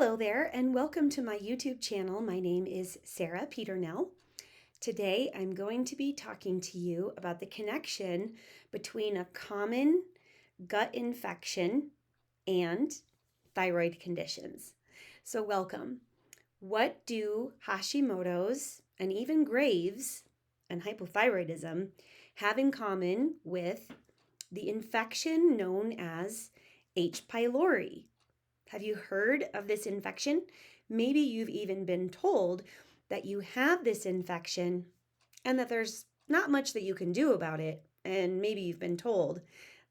Hello there, and welcome to my YouTube channel. My name is Sarah Peternell. Today, I'm going to be talking to you about the connection between a common gut infection and thyroid conditions. So, welcome. What do Hashimoto's and even Graves and hypothyroidism have in common with the infection known as H. pylori? Have you heard of this infection? Maybe you've even been told that you have this infection and that there's not much that you can do about it. And maybe you've been told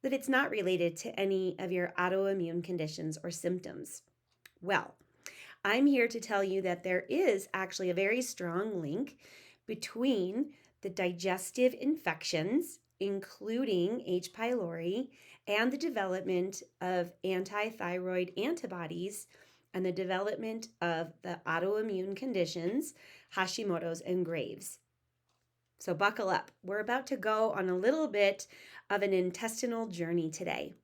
that it's not related to any of your autoimmune conditions or symptoms. Well, I'm here to tell you that there is actually a very strong link between the digestive infections, including H. pylori, and the development of anti-thyroid antibodies and the development of the autoimmune conditions, Hashimoto's and Graves. So buckle up. We're about to go on a little bit of an intestinal journey today.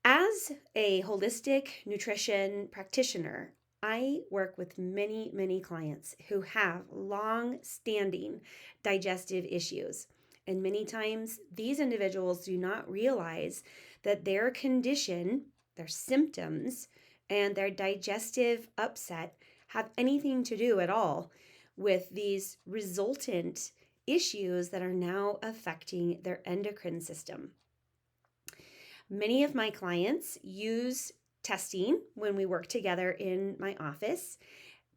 As a holistic nutrition practitioner, I work with many clients who have long-standing digestive issues. And many times these individuals do not realize that their condition, their symptoms, and their digestive upset have anything to do at all with these resultant issues that are now affecting their endocrine system. Many of my clients use testing when we work together in my office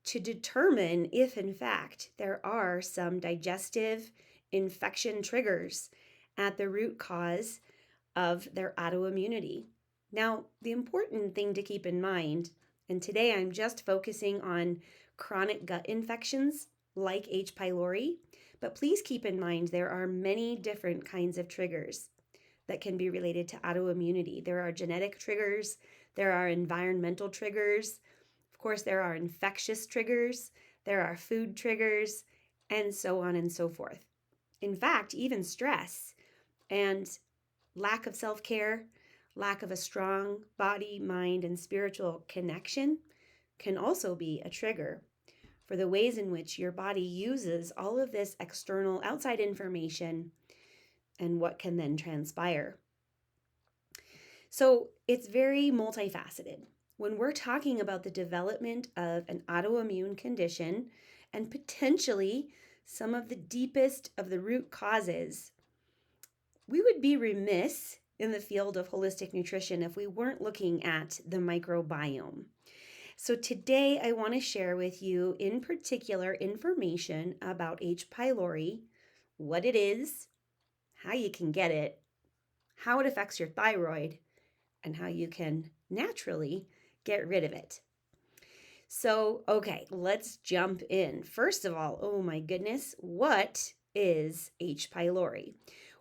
to determine if, in fact, there are some digestive infection triggers at the root cause of their autoimmunity. Now, the important thing to keep in mind, and today I'm just focusing on chronic gut infections like H. pylori, but please keep in mind there are many different kinds of triggers that can be related to autoimmunity. There are genetic triggers, there are environmental triggers, of course, there are infectious triggers, there are food triggers, and so on and so forth. In fact, even stress and lack of self-care, lack of a strong body, mind, and spiritual connection can also be a trigger for the ways in which your body uses all of this external outside information and what can then transpire. So it's very multifaceted. When we're talking about the development of an autoimmune condition and potentially some of the deepest of the root causes, we would be remiss in the field of holistic nutrition if we weren't looking at the microbiome. So today I want to share with you in particular information about H. pylori, what it is, how you can get it, how it affects your thyroid, and how you can naturally get rid of it. So, okay, let's jump in. First of all, oh my goodness, what is H. pylori?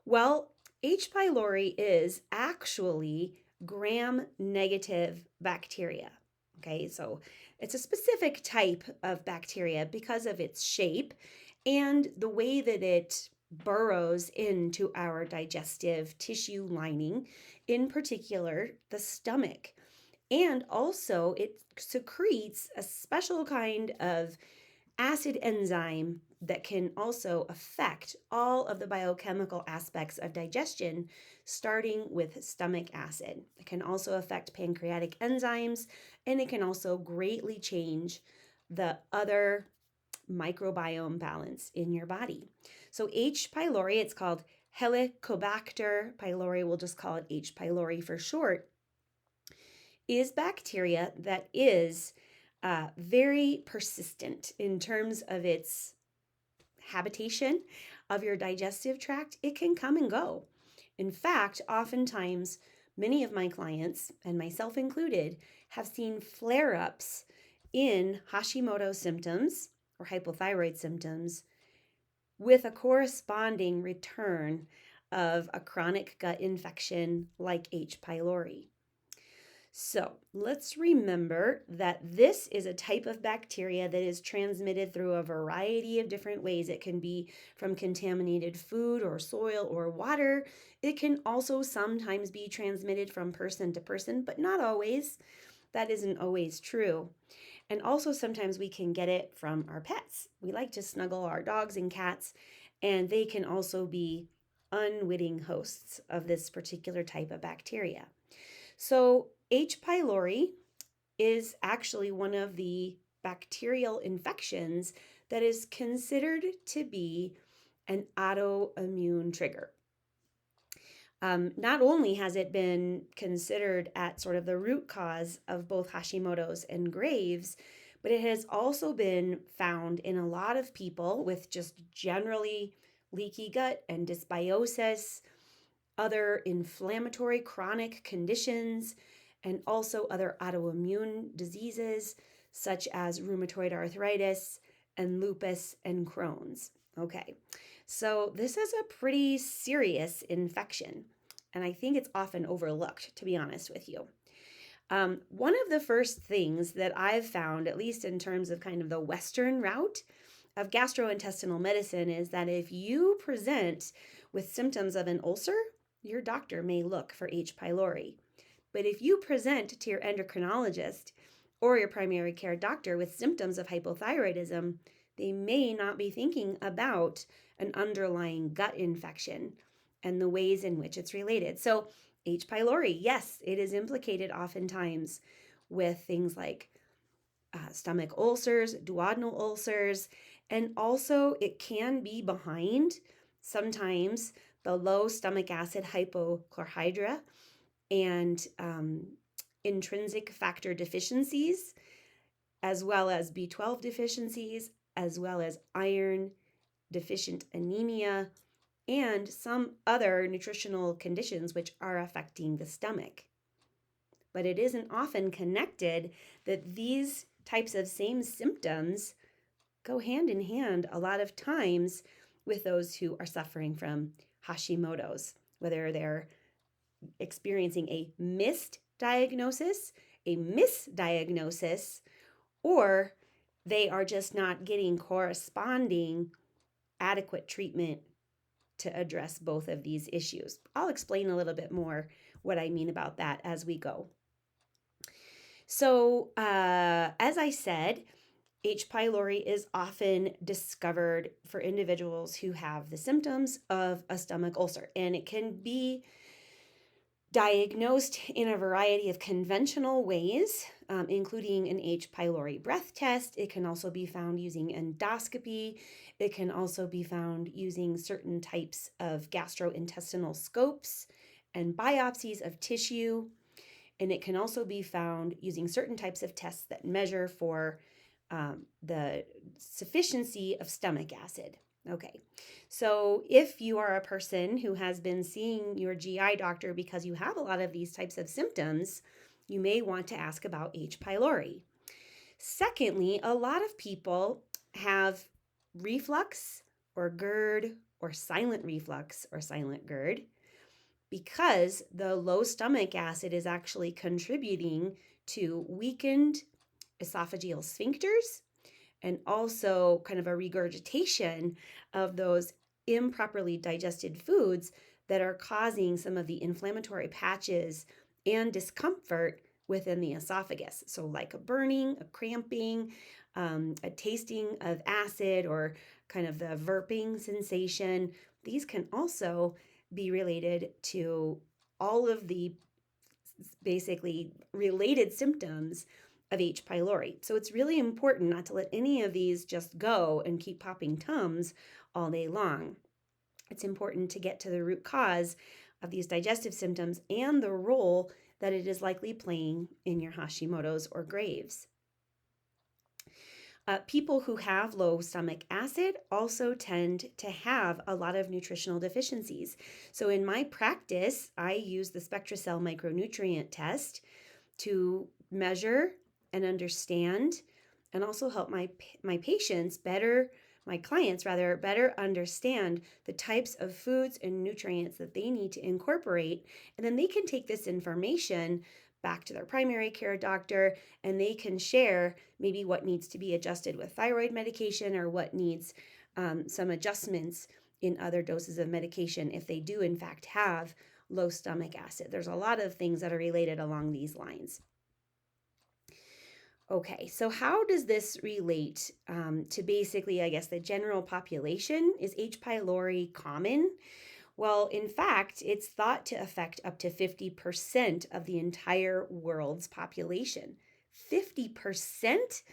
Well, H. pylori is actually gram-negative bacteria. Okay, so it's a specific type of bacteria because of its shape and the way that it burrows into our digestive tissue lining, in particular the stomach. And also it secretes a special kind of acid enzyme that can also affect all of the biochemical aspects of digestion, starting with stomach acid. It can also affect pancreatic enzymes, and it can also greatly change the other microbiome balance in your body. So H. pylori, it's called Helicobacter pylori, we'll just call it H. pylori for short, is bacteria that is very persistent in terms of its habitation of your digestive tract. It can come and go. In fact, oftentimes, many of my clients, and myself included, have seen flare-ups in Hashimoto symptoms or hypothyroid symptoms with a corresponding return of a chronic gut infection like H. pylori. So let's remember that this is a type of bacteria that is transmitted through a variety of different ways. It can be from contaminated food or soil or water. It can also sometimes be transmitted from person to person, but not always. that isn't always true. And also, sometimes we can get it from our pets. We like to snuggle our dogs and cats, and they can also be unwitting hosts of this particular type of bacteria. So, H. pylori is actually one of the bacterial infections that is considered to be an autoimmune trigger. Not only has it been considered at sort of the root cause of both Hashimoto's and Graves', but it has also been found in a lot of people with just generally leaky gut and dysbiosis, other inflammatory chronic conditions, and also other autoimmune diseases such as rheumatoid arthritis and lupus and Crohn's. Okay, so this is a pretty serious infection, and I think it's often overlooked, to be honest with you. One of the first things that I've found, at least in terms of kind of the Western route of gastrointestinal medicine, is that if you present with symptoms of an ulcer, your doctor may look for H. pylori. But if you present to your endocrinologist or your primary care doctor with symptoms of hypothyroidism, they may not be thinking about an underlying gut infection and the ways in which it's related. So, H. pylori, yes, it is implicated oftentimes with things like stomach ulcers, duodenal ulcers, and also it can be behind sometimes the low stomach acid hypochlorhydria and intrinsic factor deficiencies, as well as B12 deficiencies, as well as iron deficient anemia, and some other nutritional conditions which are affecting the stomach. But it isn't often connected that these types of same symptoms go hand in hand a lot of times with those who are suffering from Hashimoto's, whether they're experiencing a missed diagnosis, a misdiagnosis, or they are just not getting corresponding adequate treatment to address both of these issues. I'll explain a little bit more what I mean about that as we go. So, as I said, H. pylori is often discovered for individuals who have the symptoms of a stomach ulcer, and it can be diagnosed in a variety of conventional ways, including an H. pylori breath test. It can also be found using endoscopy. It can also be found using certain types of gastrointestinal scopes and biopsies of tissue. And it can also be found using certain types of tests that measure for the sufficiency of stomach acid. Okay, so if you are a person who has been seeing your GI doctor because you have a lot of these types of symptoms, you may want to ask about H. pylori. Secondly, a lot of people have reflux or GERD or silent reflux or silent GERD because the low stomach acid is actually contributing to weakened esophageal sphincters and also kind of a regurgitation of those improperly digested foods that are causing some of the inflammatory patches and discomfort within the esophagus. So like a burning, a cramping, a tasting of acid, or kind of the verping sensation. These can also be related to all of the basically related symptoms of H. pylori. So it's really important not to let any of these just go and keep popping Tums all day long. It's important to get to the root cause of these digestive symptoms and the role that it is likely playing in your Hashimoto's or Graves'. People who have low stomach acid also tend to have a lot of nutritional deficiencies. So in my practice, I use the SpectraCell micronutrient test to measure and understand and also help my patients better, my clients rather, better understand the types of foods and nutrients that they need to incorporate. And then they can take this information back to their primary care doctor and they can share maybe what needs to be adjusted with thyroid medication or what needs some adjustments in other doses of medication if they do in fact have low stomach acid. There's a lot of things that are related along these lines. Okay, so how does this relate to basically, I guess, the general population? Is H. pylori common? Well, in fact, it's thought to affect up to 50% of the entire world's population. 50%?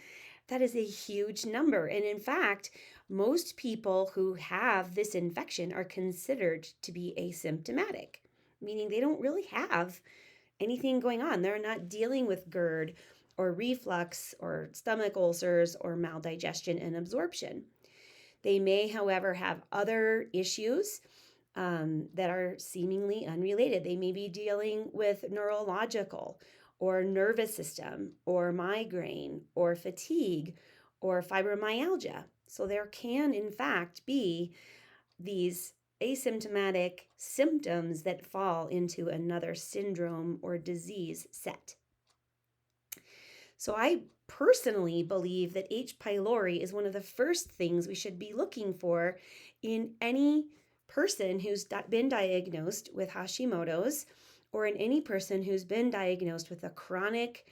That is a huge number. And in fact, most people who have this infection are considered to be asymptomatic, meaning they don't really have anything going on. They're not dealing with GERD or reflux or stomach ulcers or maldigestion and absorption. They may, however, have other issues that are seemingly unrelated. They may be dealing with neurological or nervous system or migraine or fatigue or fibromyalgia. So there can, in fact, be these asymptomatic symptoms that fall into another syndrome or disease set. So I personally believe that H. pylori is one of the first things we should be looking for in any person who's been diagnosed with Hashimoto's, or in any person who's been diagnosed with a chronic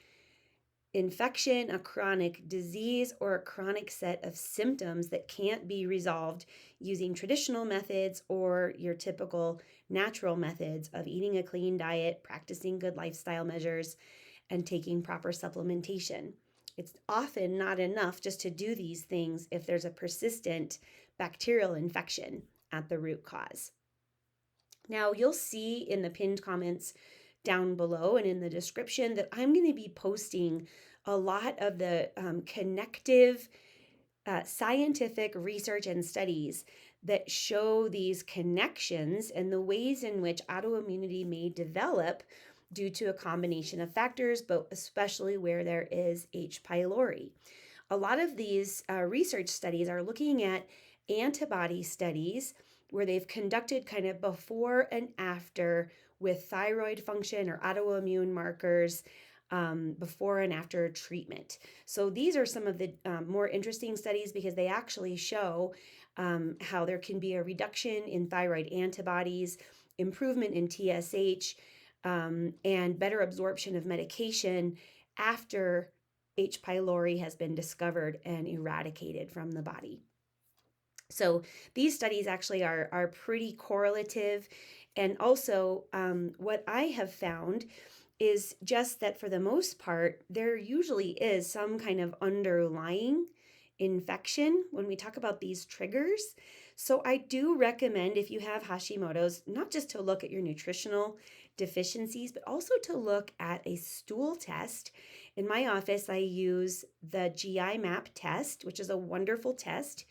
infection, a chronic disease, or a chronic set of symptoms that can't be resolved using traditional methods or your typical natural methods of eating a clean diet, practicing good lifestyle measures, and taking proper supplementation. It's often not enough just to do these things if there's a persistent bacterial infection at the root cause. Now, you'll see in the pinned comments down below and in the description that I'm going to be posting a lot of the connective scientific research and studies that show these connections and the ways in which autoimmunity may develop due to a combination of factors, but especially where there is H. pylori. A lot of these research studies are looking at antibody studies where they've conducted kind of before and after with thyroid function or autoimmune markers before and after treatment. So these are some of the more interesting studies because they actually show how there can be a reduction in thyroid antibodies, improvement in TSH, and better absorption of medication after H. pylori has been discovered and eradicated from the body. So these studies actually are pretty correlative. And also, what I have found is just that for the most part, there usually is some kind of underlying infection when we talk about these triggers. So I do recommend, if you have Hashimoto's, not just to look at your nutritional deficiencies, but also to look at a stool test. In my office, I use the GI map test, which is a wonderful test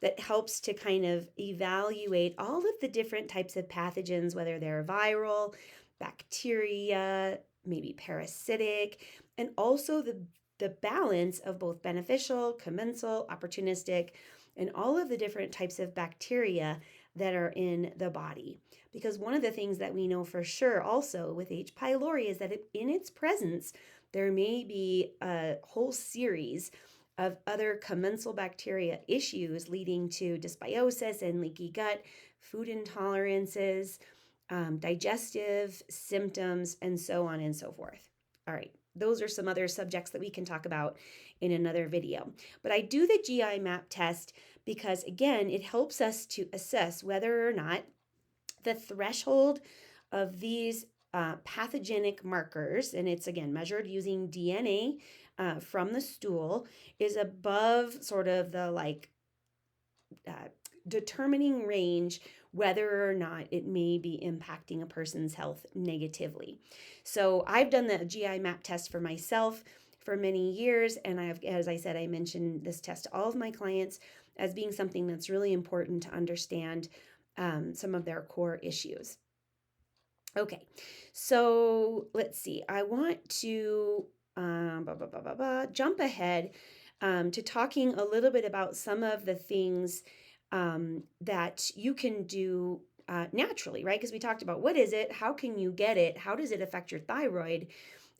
that helps to kind of evaluate all of the different types of pathogens, whether they're viral, bacteria, maybe parasitic, and also the balance of both beneficial, commensal, opportunistic, and all of the different types of bacteria that are in the body. Because one of the things that we know for sure also with H. pylori is that in its presence, there may be a whole series of other commensal bacteria issues leading to dysbiosis and leaky gut, food intolerances, digestive symptoms, and so on and so forth. All right, those are some other subjects that we can talk about in another video. But I do the GI map test because, again, it helps us to assess whether or not the threshold of these pathogenic markers, and it's again measured using DNA from the stool, is above sort of the determining range whether or not it may be impacting a person's health negatively. So I've done the GI map test for myself for many years, and as I said, I mentioned this test to all of my clients as being something that's really important to understand some of their core issues. Okay, so let's see. I want to jump ahead to talking a little bit about some of the things that you can do naturally, right? Because we talked about what is it, how can you get it, how does it affect your thyroid,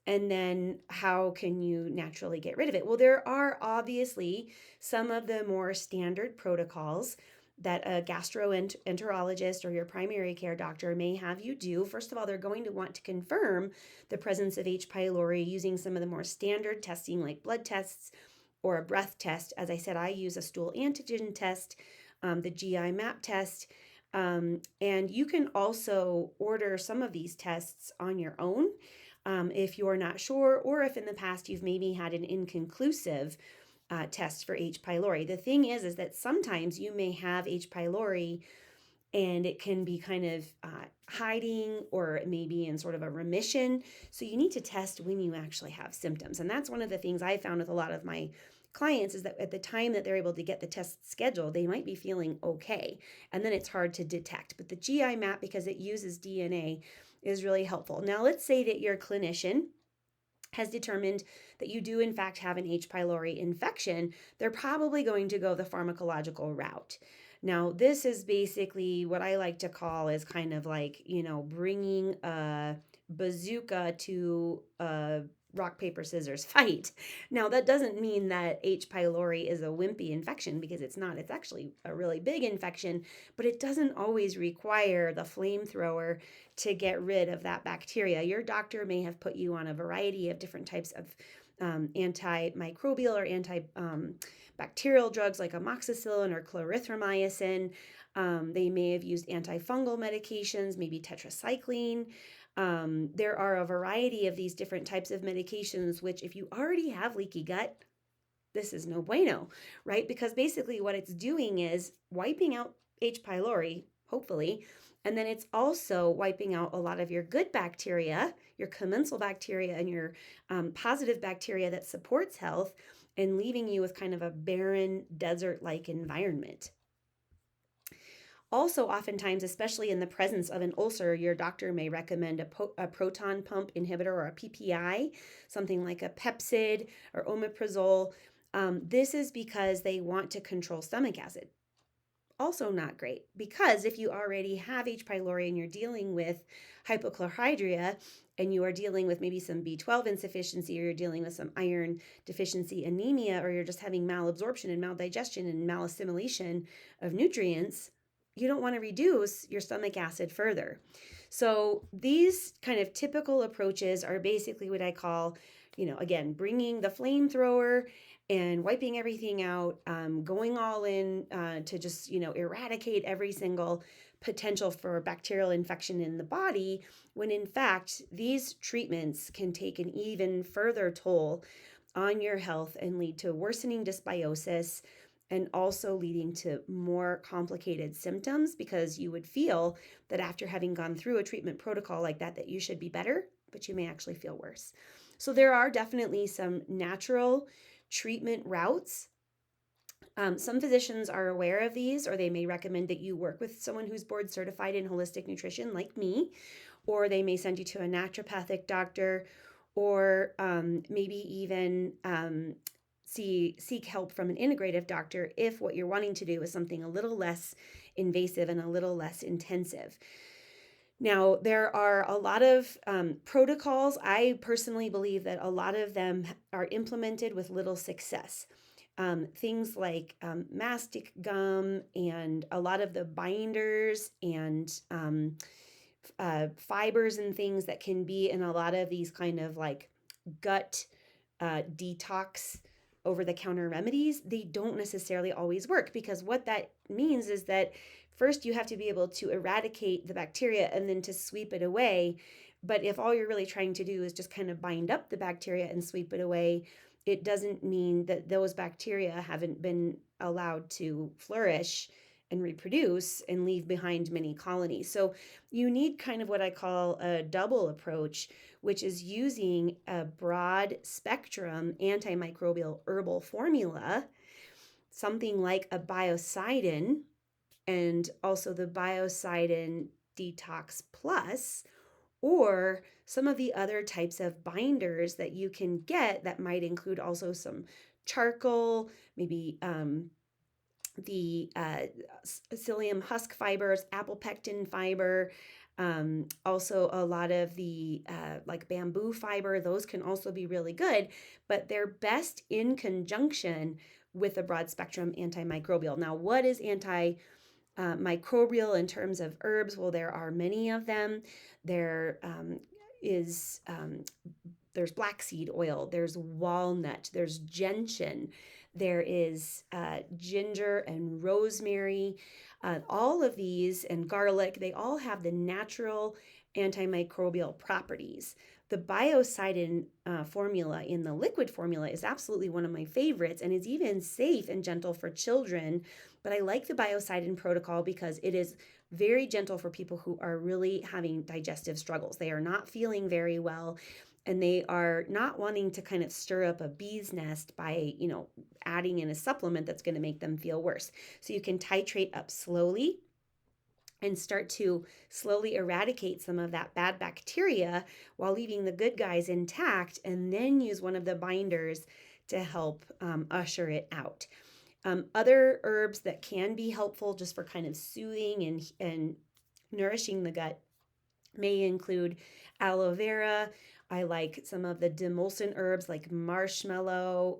and then how can you naturally get rid of it? Well, there are obviously some of the more standard protocols that a gastroenterologist or your primary care doctor may have you do. First of all, they're going to want to confirm the presence of H. pylori using some of the more standard testing like blood tests or a breath test. As I said, I use a stool antigen test, the GI map test, and you can also order some of these tests on your own if you're not sure, or if in the past you've maybe had an inconclusive test for H. pylori. The thing is that sometimes you may have H. pylori and it can be kind of hiding or maybe in sort of a remission. So you need to test when you actually have symptoms. And that's one of the things I found with a lot of my clients is that at the time that they're able to get the test scheduled, they might be feeling okay. And then it's hard to detect. But the GI map, because it uses DNA, is really helpful. Now, let's say that your clinician has determined that you do in fact have an H. pylori infection. They're probably going to go the pharmacological route. Now, this is basically what I like to call is kind of like, bringing a bazooka to a rock, paper, scissors fight. Now, that doesn't mean that H. pylori is a wimpy infection, because it's not. It's actually a really big infection, but it doesn't always require the flamethrower to get rid of that bacteria. Your doctor may have put you on a variety of different types of antimicrobial or antibacterial drugs like amoxicillin or clarithromycin. They may have used antifungal medications, maybe tetracycline. There are a variety of these different types of medications, which if you already have leaky gut, this is no bueno, right? Because basically what it's doing is wiping out H. pylori, hopefully, and then it's also wiping out a lot of your good bacteria, your commensal bacteria and your positive bacteria that supports health, and leaving you with kind of a barren desert-like environment. Also, oftentimes, especially in the presence of an ulcer, your doctor may recommend a proton pump inhibitor or a PPI, something like a Pepcid or omeprazole. This is because they want to control stomach acid. Also not great, because if you already have H. pylori and you're dealing with hypochlorhydria and you are dealing with maybe some B12 insufficiency, or you're dealing with some iron deficiency anemia, or you're just having malabsorption and maldigestion and malassimilation of nutrients, you don't want to reduce your stomach acid further. So these kind of typical approaches are basically what I call, again, bringing the flamethrower and wiping everything out, going all in to just, eradicate every single potential for bacterial infection in the body, when in fact, these treatments can take an even further toll on your health and lead to worsening dysbiosis, and also leading to more complicated symptoms, because you would feel that after having gone through a treatment protocol like that you should be better, but you may actually feel worse. So there are definitely some natural treatment routes. Some physicians are aware of these, or they may recommend that you work with someone who's board certified in holistic nutrition like me, or they may send you to a naturopathic doctor, or maybe even seek help from an integrative doctor if what you're wanting to do is something a little less invasive and a little less intensive. Now, there are a lot of protocols. I personally believe that a lot of them are implemented with little success. Things like mastic gum and a lot of the binders and fibers and things that can be in a lot of these kind of like gut detox over-the-counter remedies, they don't necessarily always work, because what that means is that first you have to be able to eradicate the bacteria and then to sweep it away. But if all you're really trying to do is just kind of bind up the bacteria and sweep it away, it doesn't mean that those bacteria haven't been allowed to flourish and reproduce and leave behind many colonies. So you need kind of what I call a double approach, which is using a broad spectrum antimicrobial herbal formula, something like a biocidin, and also the biocidin detox plus, or some of the other types of binders that you can get that might include also some charcoal, maybe the psyllium husk fibers, apple pectin fiber, also a lot of the like bamboo fiber. Those can also be really good, but they're best in conjunction with a broad spectrum antimicrobial. Now, what is microbial in terms of herbs, well, there are many of them. There is there's black seed oil, there's walnut, there's gentian, there is ginger and rosemary. All of these, and garlic, they all have the natural antimicrobial properties. The biocidin formula in the liquid formula is absolutely one of my favorites and is even safe and gentle for children. But I like the biocidin protocol because it is very gentle for people who are really having digestive struggles. They are not feeling very well and they are not wanting to kind of stir up a bee's nest by, adding in a supplement that's going to make them feel worse. So you can titrate up slowly and start to slowly eradicate some of that bad bacteria while leaving the good guys intact, and then use one of the binders to help usher it out. Other herbs that can be helpful just for kind of soothing and nourishing the gut may include aloe vera. I like some of the demulcent herbs like marshmallow,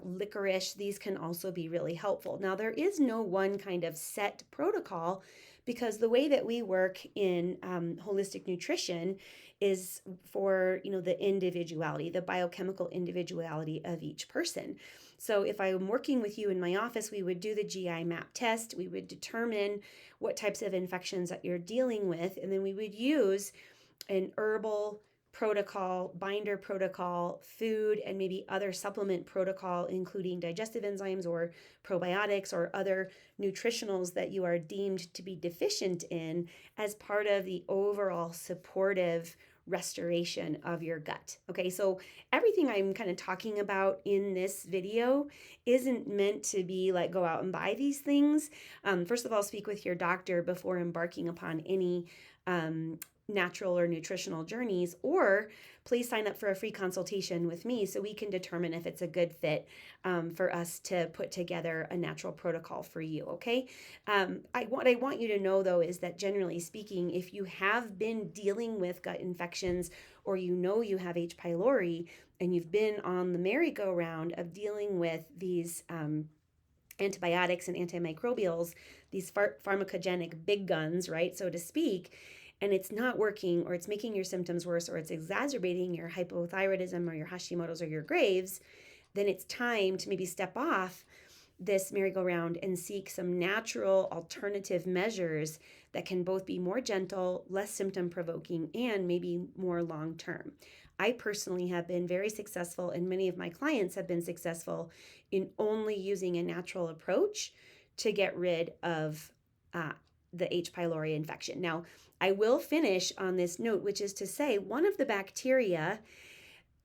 licorice. These can also be really helpful. Now, there is no one kind of set protocol because the way that we work in holistic nutrition is for the individuality, the biochemical individuality of each person. So if I'm working with you in my office, we would do the GI map test. We would determine what types of infections that you're dealing with, and then we would use an herbal protocol, binder protocol, food, and maybe other supplement protocol, including digestive enzymes or probiotics or other nutritionals that you are deemed to be deficient in as part of the overall supportive restoration of your gut. Okay, so everything I'm kind of talking about in this video isn't meant to be like go out and buy these things. First of all, speak with your doctor before embarking upon any natural or nutritional journeys, or please sign up for a free consultation with me so we can determine if it's a good fit for us to put together a natural protocol for you. Okay. What I want you to know though is that generally speaking, if you have been dealing with gut infections or you have H. pylori and you've been on the merry-go-round of dealing with these antibiotics and antimicrobials, these pharmacogenic big guns, right, so to speak, and it's not working, or it's making your symptoms worse, or it's exacerbating your hypothyroidism or your Hashimoto's or your Graves', then it's time to maybe step off this merry-go-round and seek some natural alternative measures that can both be more gentle, less symptom provoking, and maybe more long-term. I personally have been very successful, and many of my clients have been successful in only using a natural approach to get rid of the H. pylori infection. Now, I will finish on this note, which is to say, one of the bacteria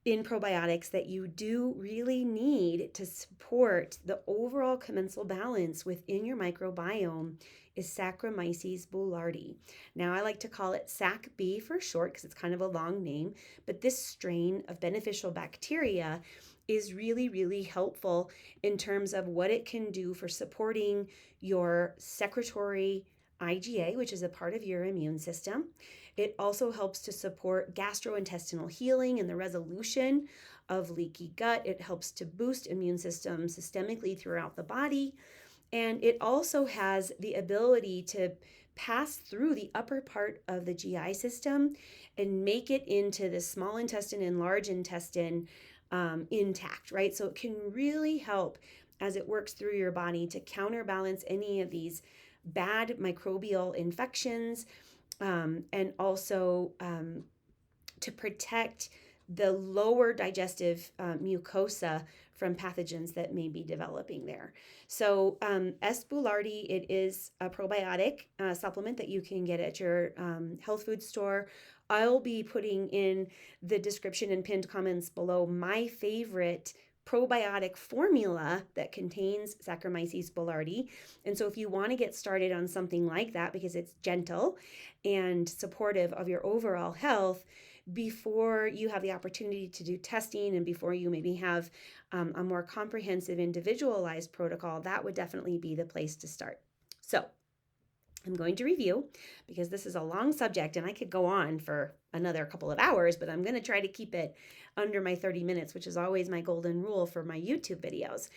in probiotics that you do really need to support the overall commensal balance within your microbiome is Saccharomyces Boulardii. Now, I like to call it Sac B for short because it's kind of a long name, but this strain of beneficial bacteria is really, really helpful in terms of what it can do for supporting your secretory IgA, which is a part of your immune system. It also helps to support gastrointestinal healing and the resolution of leaky gut. It helps to boost immune system systemically throughout the body. And it also has the ability to pass through the upper part of the GI system and make it into the small intestine and large intestine intact, right? So it can really help as it works through your body to counterbalance any of these bad microbial infections, and also to protect the lower digestive mucosa from pathogens that may be developing there. So S. Boulardii, it is a probiotic supplement that you can get at your health food store. I'll be putting in the description and pinned comments below my favorite probiotic formula that contains Saccharomyces Boulardii. And so if you want to get started on something like that because it's gentle and supportive of your overall health, before you have the opportunity to do testing and before you maybe have a more comprehensive individualized protocol, that would definitely be the place to start. So I'm going to review because this is a long subject and I could go on for another couple of hours, but I'm going to try to keep it under my 30 minutes, which is always my golden rule for my YouTube videos.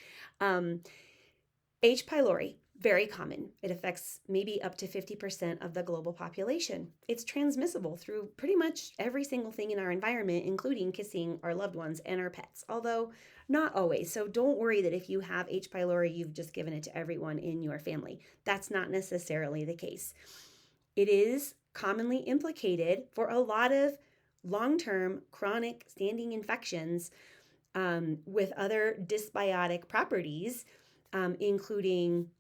H. pylori. Very common. It affects maybe up to 50% of the global population. It's transmissible through pretty much every single thing in our environment, including kissing our loved ones and our pets, although not always. So don't worry that if you have H. pylori, you've just given it to everyone in your family. That's not necessarily the case. It is commonly implicated for a lot of long-term chronic standing infections with other dysbiotic properties, including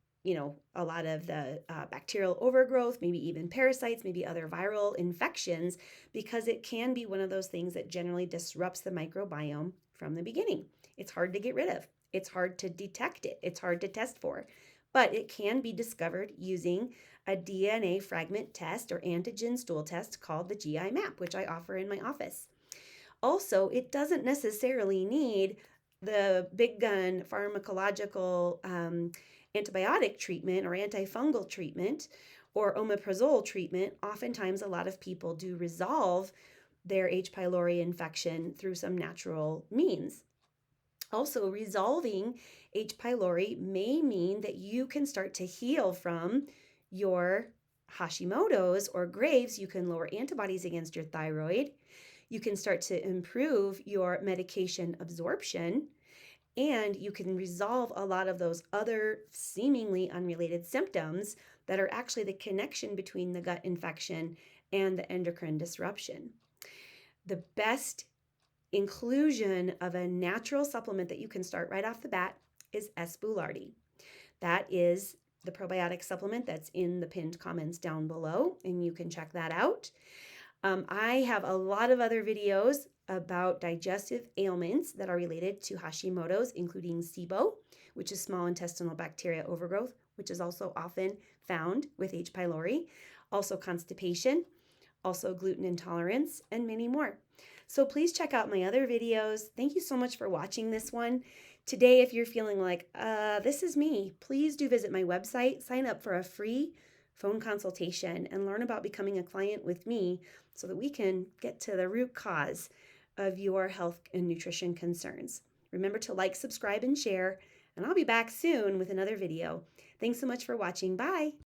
a lot of the bacterial overgrowth, maybe even parasites, maybe other viral infections, because it can be one of those things that generally disrupts the microbiome from the beginning. It's hard to get rid of. It's hard to detect it. It's hard to test for, but it can be discovered using a DNA fragment test or antigen stool test called the GI map, which I offer in my office. Also, it doesn't necessarily need the big gun pharmacological antibiotic treatment or antifungal treatment or omeprazole treatment. Oftentimes, a lot of people do resolve their H. pylori infection through some natural means. Also, resolving H. pylori may mean that you can start to heal from your Hashimoto's or Graves'. You can lower antibodies against your thyroid. You can start to improve your medication absorption, and you can resolve a lot of those other seemingly unrelated symptoms that are actually the connection between the gut infection and the endocrine disruption. The best inclusion of a natural supplement that you can start right off the bat is S. Boulardii. That is the probiotic supplement that's in the pinned comments down below, and you can check that out. I have a lot of other videos about digestive ailments that are related to Hashimoto's, including SIBO, which is small intestinal bacteria overgrowth, which is also often found with H. pylori, also constipation, also gluten intolerance, and many more. So please check out my other videos. Thank you so much for watching this one. Today, if you're feeling like, this is me, please do visit my website, sign up for a free phone consultation, and learn about becoming a client with me so that we can get to the root cause of your health and nutrition concerns. Remember to like, subscribe, and share, and I'll be back soon with another video. Thanks so much for watching. Bye.